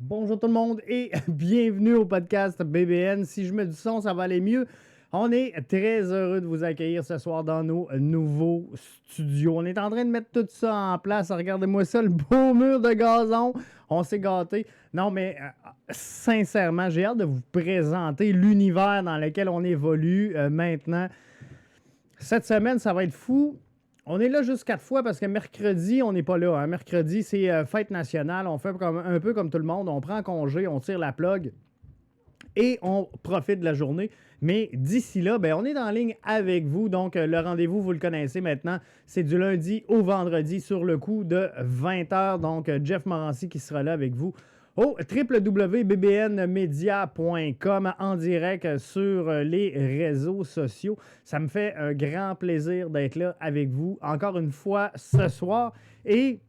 Bonjour tout le monde et bienvenue au podcast BBN. Si je mets du son, ça va aller mieux. On est très heureux de vous accueillir ce soir dans nos nouveaux studios. On est en train de mettre tout ça en place. Regardez-moi ça, le beau mur de gazon. On s'est gâtés. Non, mais sincèrement, j'ai hâte de vous présenter l'univers dans lequel on évolue maintenant. Cette semaine, ça va être fou. On est là juste 4 fois parce que mercredi, on n'est pas là. Hein. Mercredi, c'est fête nationale. On fait un peu comme tout le monde. On prend congé, on tire la plug et on profite de la journée. Mais d'ici là, on est en ligne avec vous. Donc, le rendez-vous, vous le connaissez maintenant. C'est du lundi au vendredi sur le coup de 20h. Donc, Jeff Morancy qui sera là avec vous au www.bbnmedia.com en direct sur les réseaux sociaux. Ça me fait un grand plaisir d'être là avec vous encore une fois ce soir. Et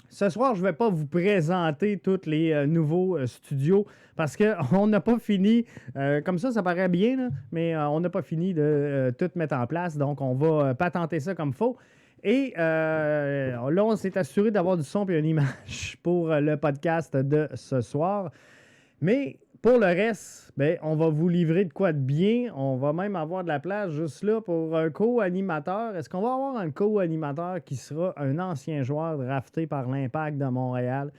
ce soir, je ne vais pas vous présenter tous les nouveaux studios parce qu'on n'a pas fini, comme ça paraît bien, là, mais on n'a pas fini de tout mettre en place. Donc, on va patenter ça comme faut. Et là, on s'est assuré d'avoir du son et une image pour le podcast de ce soir. Mais pour le reste, on va vous livrer de quoi de bien. On va même avoir de la place juste là pour un co-animateur. Est-ce qu'on va avoir un co-animateur qui sera un ancien joueur drafté par l'Impact de Montréal?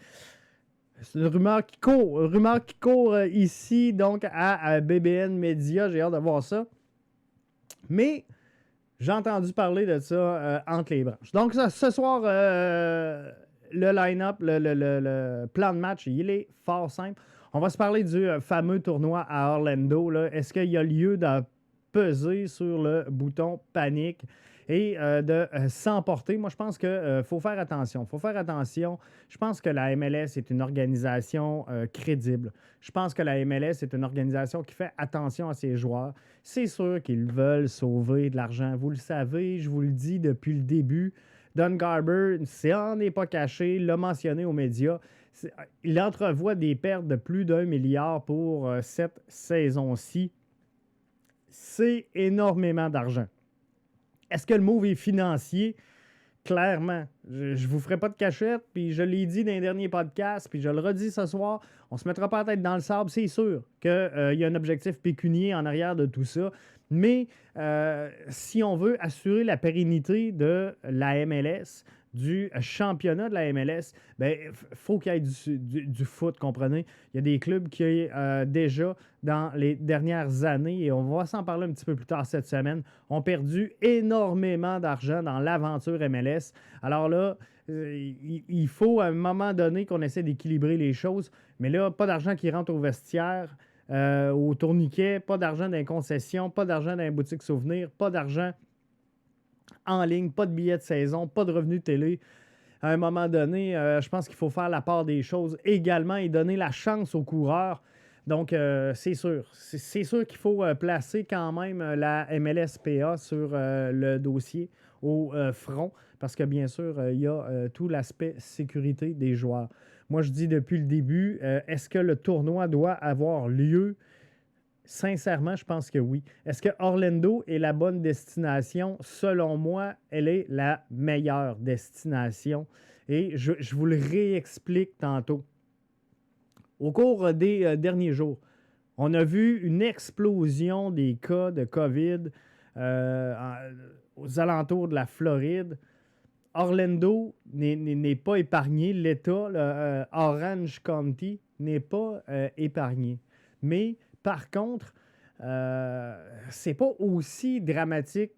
C'est une rumeur qui court ici, donc à BBN Media. J'ai hâte de voir ça. Mais j'ai entendu parler de ça entre les branches. Donc, ce soir, le line-up, le plan de match, il est fort simple. On va se parler du fameux tournoi à Orlando. Est-ce qu'il y a lieu de peser sur le bouton panique et de s'emporter? Moi, je pense qu'il faut faire attention. Je pense que la MLS est une organisation crédible. Je pense que la MLS est une organisation qui fait attention à ses joueurs. C'est sûr qu'ils veulent sauver de l'argent. Vous le savez, je vous le dis depuis le début. Don Garber, ça n'en est pas caché, l'a mentionné aux médias. Il entrevoit des pertes de plus d'1 milliard pour cette saison-ci. C'est énormément d'argent. Est-ce que le move est financier? Clairement. Je ne vous ferai pas de cachette, puis je l'ai dit dans les derniers podcasts, puis je le redis ce soir, on ne se mettra pas la tête dans le sable, c'est sûr qu'il y a un objectif pécunier en arrière de tout ça, mais si on veut assurer la pérennité de la MLS, du championnat de la MLS, faut qu'il y ait du foot, comprenez? Il y a des clubs qui, déjà, dans les dernières années, et on va s'en parler un petit peu plus tard cette semaine, ont perdu énormément d'argent dans l'aventure MLS. Alors là, il faut à un moment donné qu'on essaie d'équilibrer les choses, mais là, pas d'argent qui rentre au vestiaire, au tourniquet, pas d'argent dans les concessions, pas d'argent dans les boutiques souvenirs, pas d'argent en ligne, pas de billets de saison, pas de revenus télé. À un moment donné, je pense qu'il faut faire la part des choses également et donner la chance aux coureurs. Donc, c'est sûr. C'est sûr qu'il faut placer quand même la MLSPA sur le dossier au front parce que, bien sûr, il y a tout l'aspect sécurité des joueurs. Moi, je dis depuis le début, est-ce que le tournoi doit avoir lieu? Sincèrement, je pense que oui. Est-ce que Orlando est la bonne destination? Selon moi, elle est la meilleure destination. Et je vous le réexplique tantôt. Au cours des derniers jours, on a vu une explosion des cas de COVID aux alentours de la Floride. Orlando n'est pas épargné. L'État, Orange County, n'est pas épargné. Mais par contre, c'est pas aussi dramatique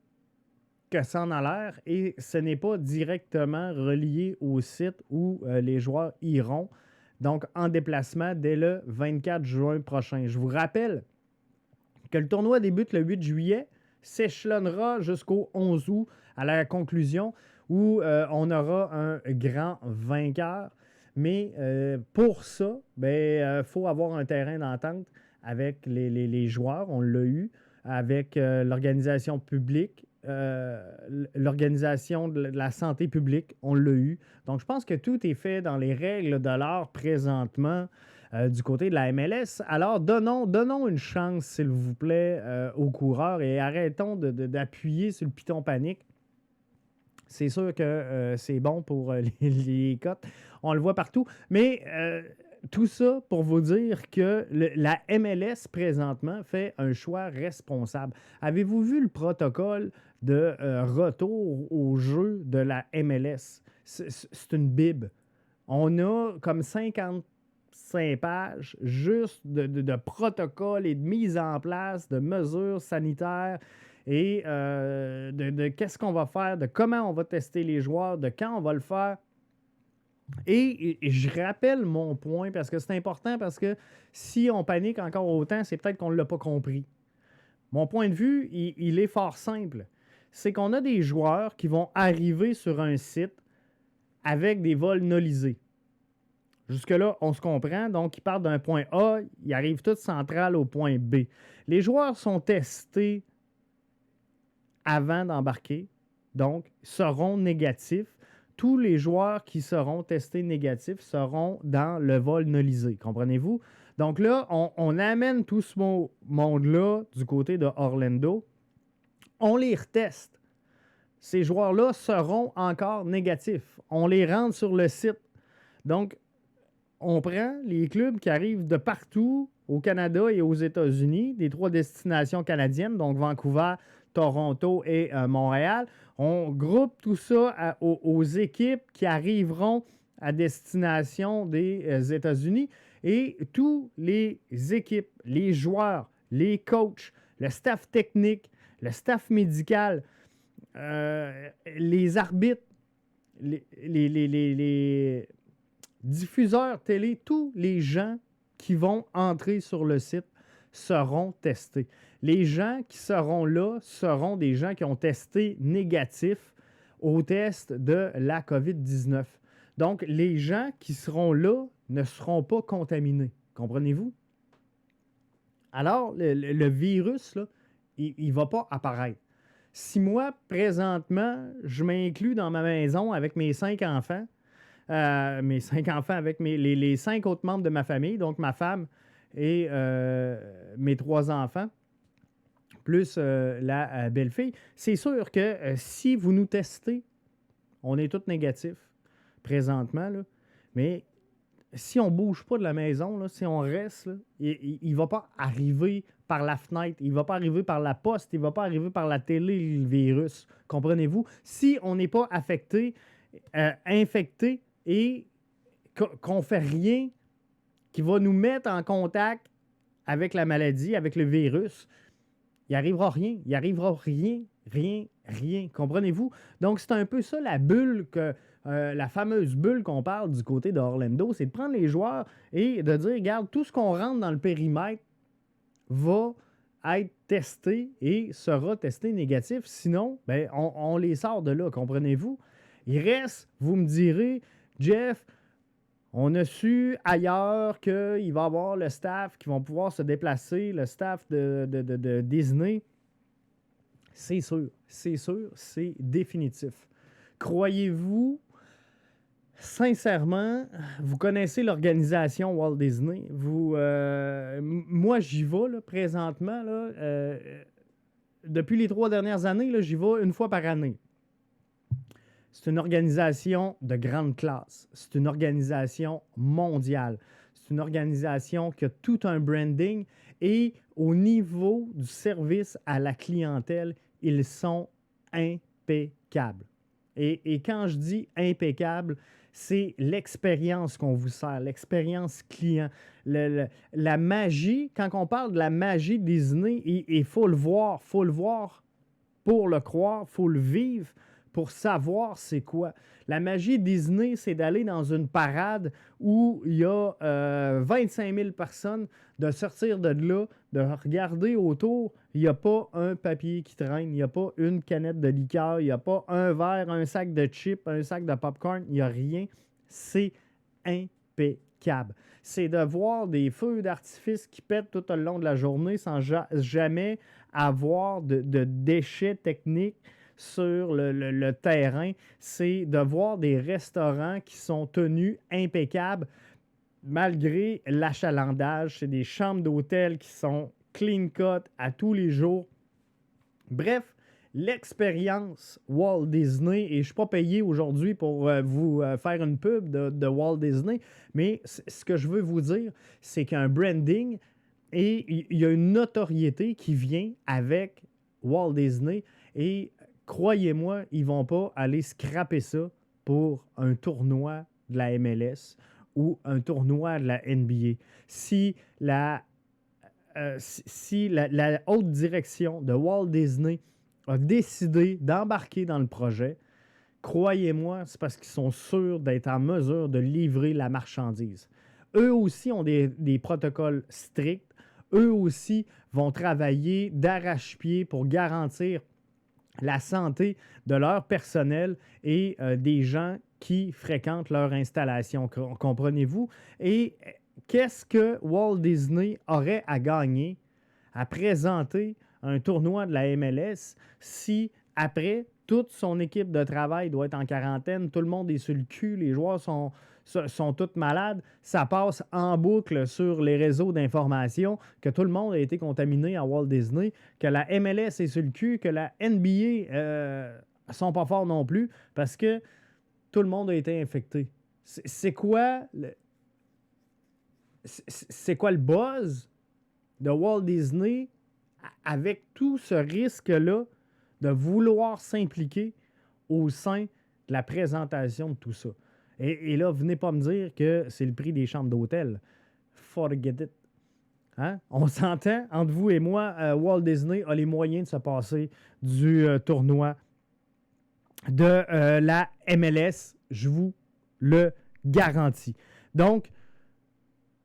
que ça en a l'air et ce n'est pas directement relié au site où les joueurs iront, donc en déplacement dès le 24 juin prochain. Je vous rappelle que le tournoi débute le 8 juillet, s'échelonnera jusqu'au 11 août à la conclusion où on aura un grand vainqueur. Mais pour ça, faut avoir un terrain d'entente avec les joueurs, on l'a eu, avec l'organisation publique, l'organisation de la santé publique, on l'a eu. Donc, je pense que tout est fait dans les règles de l'art présentement du côté de la MLS. Alors, donnons une chance, s'il vous plaît, aux coureurs et arrêtons d'appuyer sur le piton panique. C'est sûr que c'est bon pour les cotes. On le voit partout. Mais tout ça pour vous dire que la MLS présentement fait un choix responsable. Avez-vous vu le protocole de retour au jeu de la MLS? C'est une bible. On a comme 55 pages juste de protocoles et de mise en place de mesures sanitaires et de qu'est-ce qu'on va faire, de comment on va tester les joueurs, de quand on va le faire. Et je rappelle mon point parce que c'est important, parce que si on panique encore autant, c'est peut-être qu'on ne l'a pas compris. Mon point de vue, il est fort simple. C'est qu'on a des joueurs qui vont arriver sur un site avec des vols nolisés. Jusque-là, on se comprend. Donc, ils partent d'un point A, ils arrivent tous central au point B. Les joueurs sont testés avant d'embarquer, donc seront négatifs. Tous les joueurs qui seront testés négatifs seront dans le vol nolisé. Comprenez-vous? Donc là, on amène tout ce monde-là du côté de Orlando. On les reteste. Ces joueurs-là seront encore négatifs. On les rentre sur le site. Donc, on prend les clubs qui arrivent de partout au Canada et aux États-Unis, des 3 destinations canadiennes, donc Vancouver, Toronto et Montréal. On groupe tout ça aux équipes qui arriveront à destination des États-Unis, et tous les équipes, les joueurs, les coachs, le staff technique, le staff médical, les arbitres, les diffuseurs télé, tous les gens qui vont entrer sur le site seront testés. Les gens qui seront là seront des gens qui ont testé négatif au test de la COVID-19. Donc, les gens qui seront là ne seront pas contaminés. Comprenez-vous? Alors, le virus, là, il ne va pas apparaître. Si moi, présentement, je m'inclus dans ma maison avec mes 5 enfants, avec les 5 autres membres de ma famille, donc ma femme et mes 3 enfants, plus la belle-fille, c'est sûr que si vous nous testez, on est tous négatifs présentement, là, mais si on ne bouge pas de la maison, là, si on reste, là, il ne va pas arriver par la fenêtre, il ne va pas arriver par la poste, il ne va pas arriver par la télé, le virus. Comprenez-vous? Si on n'est pas affecté, infecté, et qu'on ne fait rien qui va nous mettre en contact avec la maladie, avec le virus, il n'arrivera rien. Il n'arrivera rien. Comprenez-vous? Donc, c'est un peu ça la bulle, la fameuse bulle qu'on parle du côté d'Orlando, c'est de prendre les joueurs et de dire, regarde, tout ce qu'on rentre dans le périmètre va être testé et sera testé négatif. Sinon, ben, on les sort de là, comprenez-vous? Il reste, vous me direz, Jeff, on a su ailleurs qu'il va y avoir le staff qui vont pouvoir se déplacer, le staff de Disney. C'est sûr, c'est définitif. Croyez-vous, sincèrement, vous connaissez l'organisation Walt Disney. Moi, j'y vais là, présentement. Là, depuis les 3 dernières années, là, j'y vais une fois par année. C'est une organisation de grande classe. C'est une organisation mondiale. C'est une organisation qui a tout un branding, et au niveau du service à la clientèle, ils sont impeccables. Et quand je dis impeccable, c'est l'expérience qu'on vous sert, l'expérience client. La magie, quand on parle de la magie Disney, il faut le voir pour le croire, il faut le vivre pour savoir c'est quoi. La magie Disney, c'est d'aller dans une parade où il y a 25 000 personnes, de sortir de là, de regarder autour, il n'y a pas un papier qui traîne, il n'y a pas une canette de liqueur, il n'y a pas un verre, un sac de chips, un sac de popcorn, il n'y a rien. C'est impeccable. C'est de voir des feux d'artifice qui pètent tout au long de la journée sans jamais avoir de déchets techniques sur le terrain. C'est de voir des restaurants qui sont tenus impeccables malgré l'achalandage. C'est des chambres d'hôtel qui sont clean cut à tous les jours. Bref, l'expérience Walt Disney, et je ne suis pas payé aujourd'hui pour vous faire une pub de Walt Disney, mais ce que je veux vous dire, c'est qu'un branding et il y a une notoriété qui vient avec Walt Disney et croyez-moi, ils ne vont pas aller scraper ça pour un tournoi de la MLS ou un tournoi de la NBA. Si la haute direction de Walt Disney a décidé d'embarquer dans le projet, croyez-moi, c'est parce qu'ils sont sûrs d'être en mesure de livrer la marchandise. Eux aussi ont des protocoles stricts. Eux aussi vont travailler d'arrache-pied pour garantir la santé de leur personnel et des gens qui fréquentent leur installation. Comprenez-vous? Et qu'est-ce que Walt Disney aurait à gagner à présenter un tournoi de la MLS si, après, toute son équipe de travail doit être en quarantaine, tout le monde est sur le cul, les joueurs sont tous malades, ça passe en boucle sur les réseaux d'information que tout le monde a été contaminé à Walt Disney, que la MLS est sur le cul, que la NBA sont pas forts non plus, parce que tout le monde a été infecté. C'est quoi le buzz de Walt Disney avec tout ce risque-là de vouloir s'impliquer au sein de la présentation de tout ça? Et là, venez pas me dire que c'est le prix des chambres d'hôtel. Forget it. Hein? On s'entend, entre vous et moi, Walt Disney a les moyens de se passer du tournoi de la MLS. Je vous le garantis. Donc,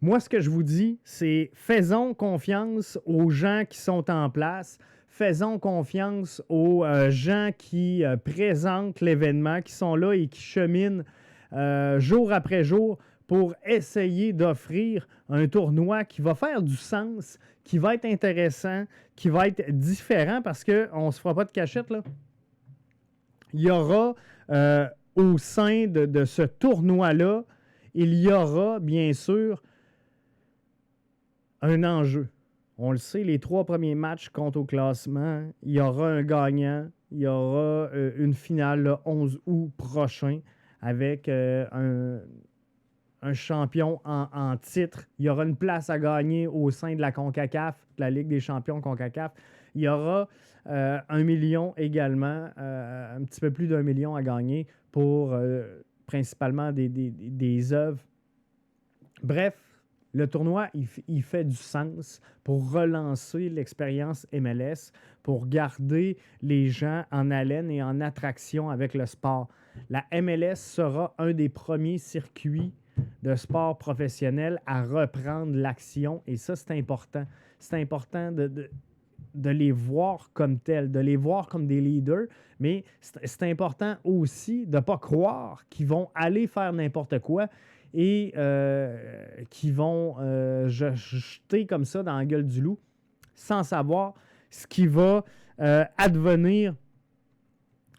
moi, ce que je vous dis, c'est faisons confiance aux gens qui sont en place. Faisons confiance aux gens qui présentent l'événement, qui sont là et qui cheminent jour après jour pour essayer d'offrir un tournoi qui va faire du sens, qui va être intéressant, qui va être différent parce qu'on ne se fera pas de cachette, là. Il y aura au sein de ce tournoi-là, il y aura bien sûr un enjeu. On le sait, les 3 premiers matchs comptent au classement. Il y aura un gagnant. Il y aura une finale le 11 août prochain avec un champion en titre. Il y aura une place à gagner au sein de la CONCACAF, de la Ligue des champions CONCACAF. Il y aura 1 million également, un petit peu plus d'1 million à gagner pour principalement des œuvres. Bref, le tournoi, il fait du sens pour relancer l'expérience MLS, pour garder les gens en haleine et en attraction avec le sport. La MLS sera un des premiers circuits de sport professionnel à reprendre l'action et ça, c'est important. C'est important de les voir comme tels, de les voir comme des leaders, mais c'est important aussi de ne pas croire qu'ils vont aller faire n'importe quoi et qui vont jeter comme ça dans la gueule du loup sans savoir ce qui va advenir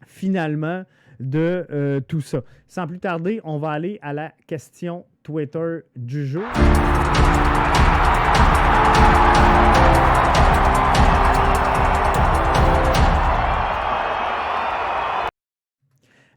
finalement de tout ça. Sans plus tarder, on va aller à la question Twitter du jour.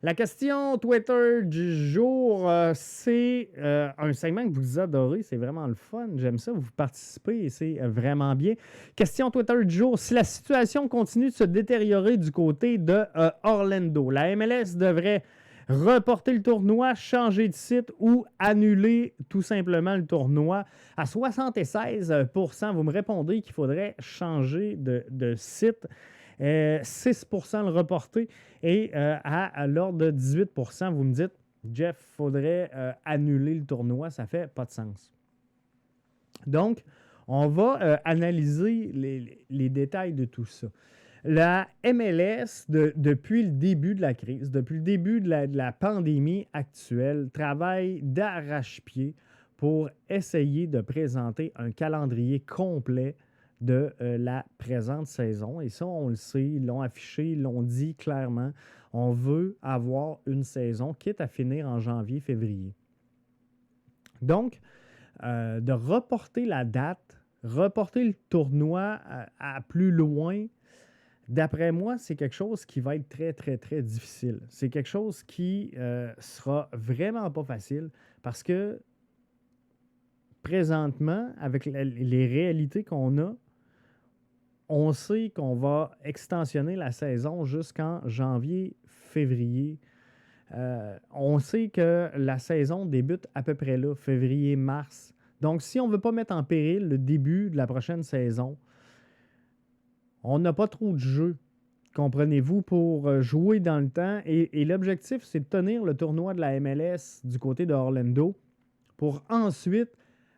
La question Twitter du jour, c'est un segment que vous adorez, c'est vraiment le fun, j'aime ça, vous participez et c'est vraiment bien. Question Twitter du jour, si la situation continue de se détériorer du côté de Orlando, la MLS devrait reporter le tournoi, changer de site ou annuler tout simplement le tournoi. À 76%, vous me répondez qu'il faudrait changer de site. 6% le reporter et à l'ordre de 18%, vous me dites, Jeff, il faudrait annuler le tournoi, ça fait pas de sens. Donc, on va analyser les détails de tout ça. La MLS, depuis le début de la crise, depuis le début de la pandémie actuelle, travaille d'arrache-pied pour essayer de présenter un calendrier complet de la présente saison. Et ça, on le sait, ils l'ont affiché, ils l'ont dit clairement. On veut avoir une saison quitte à finir en janvier-février. Donc, de reporter la date, reporter le tournoi à plus loin, D'après moi, c'est quelque chose qui va être très, très, très difficile. C'est quelque chose qui sera vraiment pas facile parce que présentement, avec les réalités qu'on a, on sait qu'on va extensionner la saison jusqu'en janvier, février. On sait que la saison débute à peu près là, février-mars. Donc, si on ne veut pas mettre en péril le début de la prochaine saison, on n'a pas trop de jeux, comprenez-vous, pour jouer dans le temps. Et l'objectif, c'est de tenir le tournoi de la MLS du côté de Orlando pour ensuite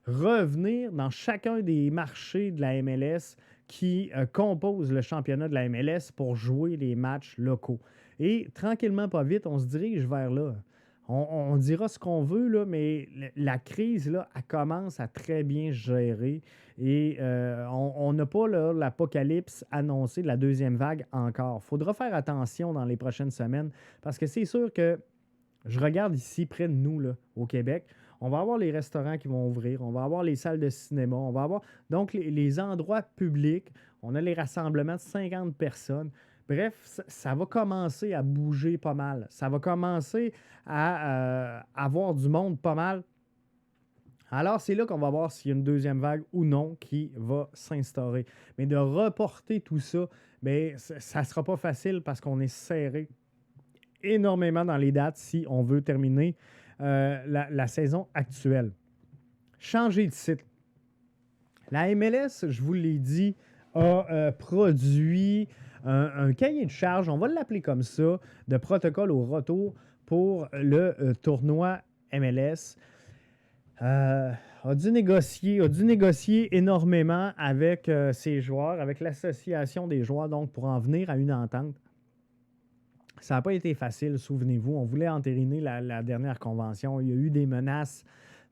revenir dans chacun des marchés de la MLS qui composent le championnat de la MLS pour jouer les matchs locaux. Et tranquillement, pas vite, on se dirige vers là. On dira ce qu'on veut, là, mais la crise, là, elle commence à très bien gérer. Et on n'a pas là, l'apocalypse annoncé de la deuxième vague encore. Il faudra faire attention dans les prochaines semaines parce que c'est sûr que je regarde ici près de nous, là, au Québec, on va avoir les restaurants qui vont ouvrir, on va avoir les salles de cinéma, on va avoir donc les endroits publics, on a les rassemblements de 50 personnes. Bref, ça va commencer à bouger pas mal. Ça va commencer à avoir du monde pas mal. Alors, c'est là qu'on va voir s'il y a une deuxième vague ou non qui va s'instaurer. Mais de reporter tout ça, bien, ça ne sera pas facile parce qu'on est serré énormément dans les dates si on veut terminer la saison actuelle. Changer de site. La MLS, je vous l'ai dit, a produit un cahier de charge, on va l'appeler comme ça, de protocole au retour pour le tournoi MLS. A dû négocier énormément avec ses joueurs, avec l'association des joueurs, donc pour en venir à une entente. Ça n'a pas été facile, souvenez-vous. On voulait entériner la dernière convention. Il y a eu des menaces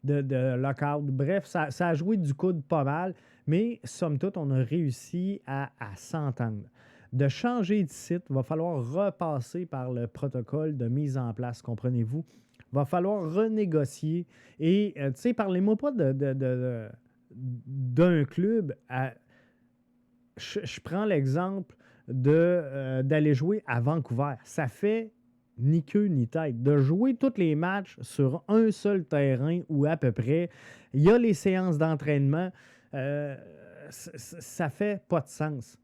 de lockout. Bref, ça a joué du coude pas mal, mais somme toute, on a réussi à s'entendre. De changer de site, il va falloir repasser par le protocole de mise en place, comprenez-vous? Il va falloir renégocier. Et, tu sais, parlez-moi pas d'un club. Je prends l'exemple d'aller jouer à Vancouver. Ça fait ni queue ni tête. De jouer tous les matchs sur un seul terrain ou à peu près, il y a les séances d'entraînement, ça fait pas de sens.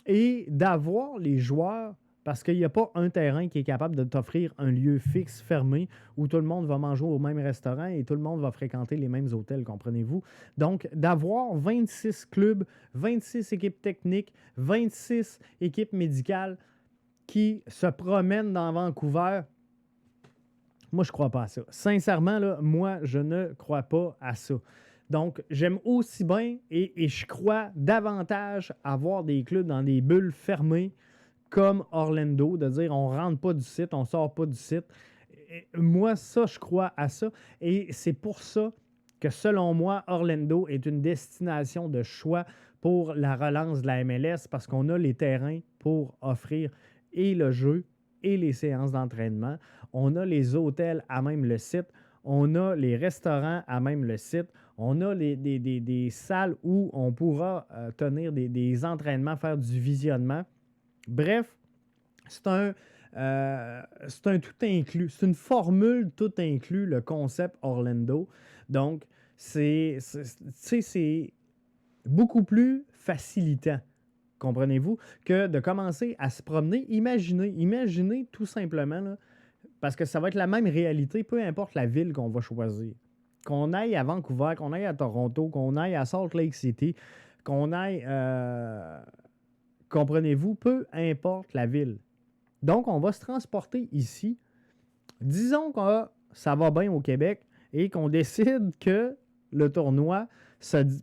Et d'avoir les joueurs, parce qu'il n'y a pas un terrain qui est capable de t'offrir un lieu fixe, fermé, où tout le monde va manger au même restaurant et tout le monde va fréquenter les mêmes hôtels, comprenez-vous? Donc, d'avoir 26 clubs, 26 équipes techniques, 26 équipes médicales qui se promènent dans Vancouver, moi, je ne crois pas à ça. Sincèrement, là, moi, je ne crois pas à ça. Donc, j'aime aussi bien et je crois davantage avoir des clubs dans des bulles fermées comme Orlando, de dire on ne rentre pas du site, on ne sort pas du site. Et moi, ça, je crois à ça. Et c'est pour ça que, selon moi, Orlando est une destination de choix pour la relance de la MLS parce qu'on a les terrains pour offrir et le jeu et les séances d'entraînement. On a les hôtels à même le site. On a les restaurants à même le site. On a des salles où on pourra tenir des entraînements, faire du visionnement. Bref, c'est un tout inclus. C'est une formule tout inclus, le concept Orlando. Donc, c'est beaucoup plus facilitant, comprenez-vous, que de commencer à se promener. Imaginez tout simplement, là, parce que ça va être la même réalité, peu importe la ville qu'on va choisir. Qu'on aille à Vancouver, qu'on aille à Toronto, qu'on aille à Salt Lake City, qu'on aille... comprenez-vous, peu importe la ville. Donc, on va se transporter ici. Disons que ça va bien au Québec et qu'on décide que le tournoi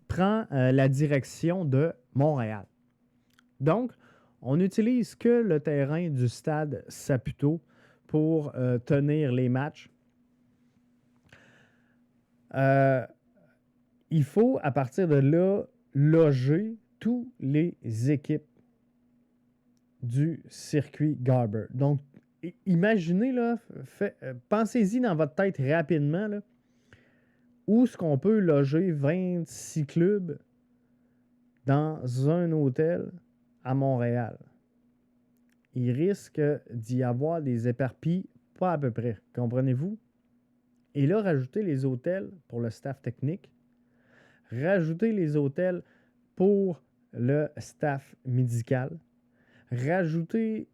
prend la direction de Montréal. Donc, on n'utilise que le terrain du stade Saputo pour tenir les matchs. Il faut, à partir de là, loger toutes les équipes du circuit Garber. Donc, imaginez, là, pensez-y dans votre tête rapidement, là, où est-ce qu'on peut loger 26 clubs dans un hôtel à Montréal. il risque d'y avoir des éparpilles pas à peu près. Comprenez-vous? Et là, rajouter les hôtels pour le staff technique, rajouter les hôtels pour le staff médical, rajouter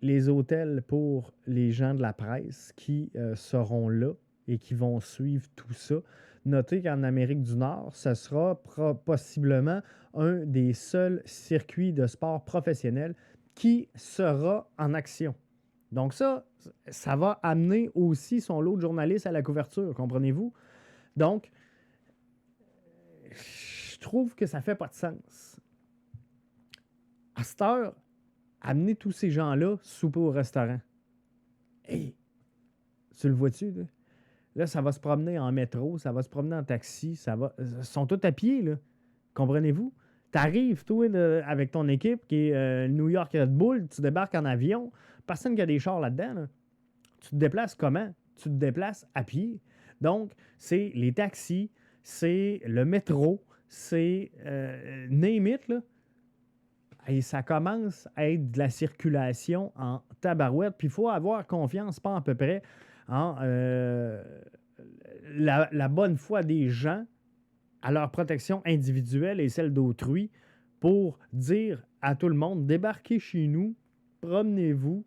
les hôtels pour les gens de la presse qui seront là et qui vont suivre tout ça. Notez qu'en Amérique du Nord, ce sera possiblement un des seuls circuits de sport professionnel qui sera en action. Donc ça va amener aussi son lot de journalistes à la couverture, comprenez-vous? Donc, je trouve que ça ne fait pas de sens. À cette heure, amener tous ces gens-là souper au restaurant. Hey, tu le vois-tu, là? Là, ça va se promener en métro, ça va se promener en taxi, ils sont tous à pied, là. Comprenez-vous? Tu arrives, toi, là, avec ton équipe qui est New York Red Bull, tu débarques en avion, personne qui a des chars là-dedans, là. Tu te déplaces comment? Tu te déplaces à pied. Donc, c'est les taxis, c'est le métro, c'est name it, là. Et ça commence à être de la circulation en tabarouette. Puis il faut avoir confiance, pas à peu près, en la bonne foi des gens à leur protection individuelle et celle d'autrui pour dire à tout le monde, débarquez chez nous, promenez-vous,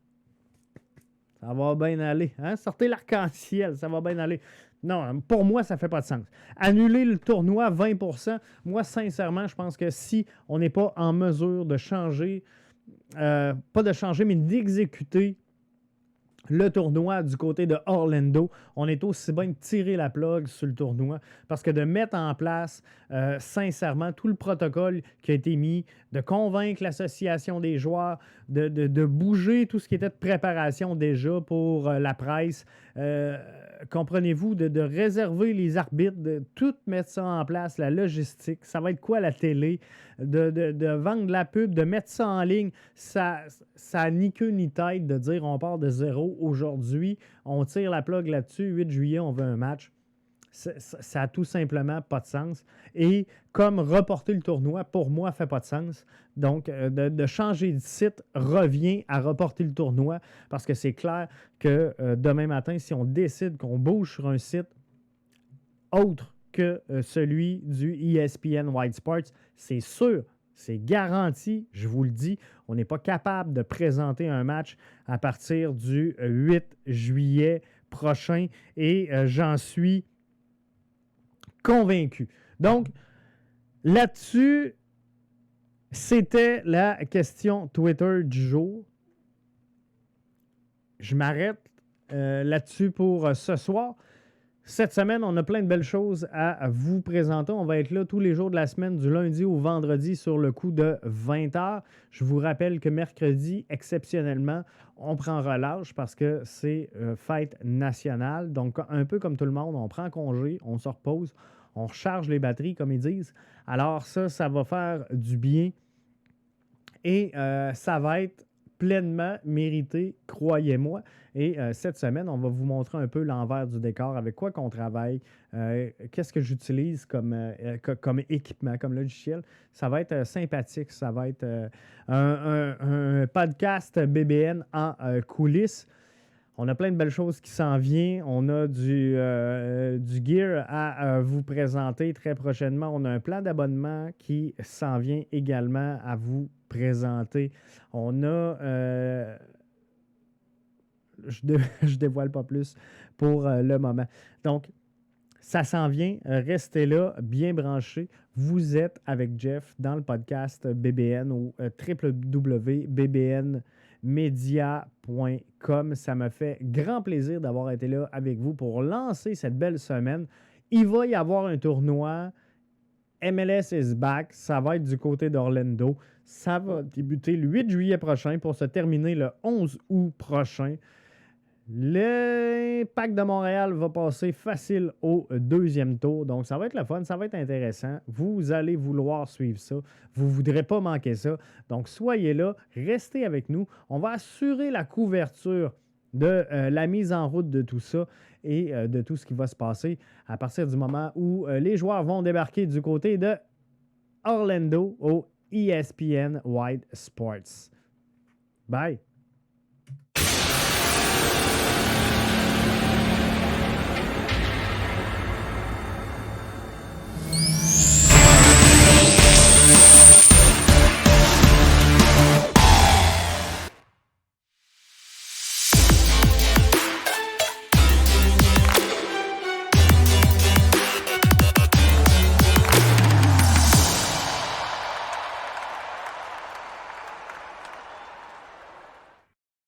ça va bien aller. Hein? Sortez l'arc-en-ciel, ça va bien aller. Non, pour moi, ça ne fait pas de sens. Annuler le tournoi 20%, moi, sincèrement, je pense que si on n'est pas en mesure de changer, pas de changer, mais d'exécuter le tournoi du côté de Orlando, on est aussi bien de tirer la plug sur le tournoi parce que de mettre en place, sincèrement, tout le protocole qui a été mis, de convaincre l'association des joueurs, de bouger tout ce qui était de préparation déjà pour la presse, comprenez-vous, de réserver les arbitres, de tout mettre ça en place, la logistique, ça va être quoi la télé, de vendre la pub, de mettre ça en ligne, ça n'a ni queue ni tête de dire on part de zéro aujourd'hui, on tire la plug là-dessus, 8 juillet, on veut un match. Ça n'a tout simplement pas de sens. Et comme reporter le tournoi, pour moi, ne fait pas de sens. Donc, de changer de site revient à reporter le tournoi parce que c'est clair que demain matin, si on décide qu'on bouge sur un site autre que celui du ESPN White Sports, c'est sûr, c'est garanti, je vous le dis, on n'est pas capable de présenter un match à partir du 8 juillet prochain et j'en suis convaincu. Donc, là-dessus, c'était la question Twitter du jour. Je m'arrête là-dessus pour ce soir. Cette semaine, on a plein de belles choses à vous présenter. On va être là tous les jours de la semaine, du lundi au vendredi, sur le coup de 20h. Je vous rappelle que mercredi, exceptionnellement, on prend relâche parce que c'est fête nationale. Donc, un peu comme tout le monde, on prend congé, on se repose, on recharge les batteries, comme ils disent. Alors ça va faire du bien et ça va être pleinement mérité, croyez-moi. Et cette semaine, on va vous montrer un peu l'envers du décor, avec quoi qu'on travaille, qu'est-ce que j'utilise comme équipement, comme logiciel. Ça va être sympathique, ça va être un podcast BBN en coulisses. On a plein de belles choses qui s'en viennent. On a du gear à vous présenter très prochainement. On a un plan d'abonnement qui s'en vient également à vous présenter. On a... je dévoile pas plus pour le moment. Donc, ça s'en vient. Restez là, bien branchés. Vous êtes avec Jeff dans le podcast BBN au www.bbnmedia.com. Ça me fait grand plaisir d'avoir été là avec vous pour lancer cette belle semaine. Il va y avoir un tournoi. MLS is back. Ça va être du côté d'Orlando. Ça va débuter le 8 juillet prochain pour se terminer le 11 août prochain. L'Impact de Montréal va passer facile au deuxième tour. Donc, ça va être le fun, ça va être intéressant. Vous allez vouloir suivre ça. Vous ne voudrez pas manquer ça. Donc, soyez là, restez avec nous. On va assurer la couverture de la mise en route de tout ça et de tout ce qui va se passer à partir du moment où les joueurs vont débarquer du côté de Orlando au ESPN White Sports. Bye!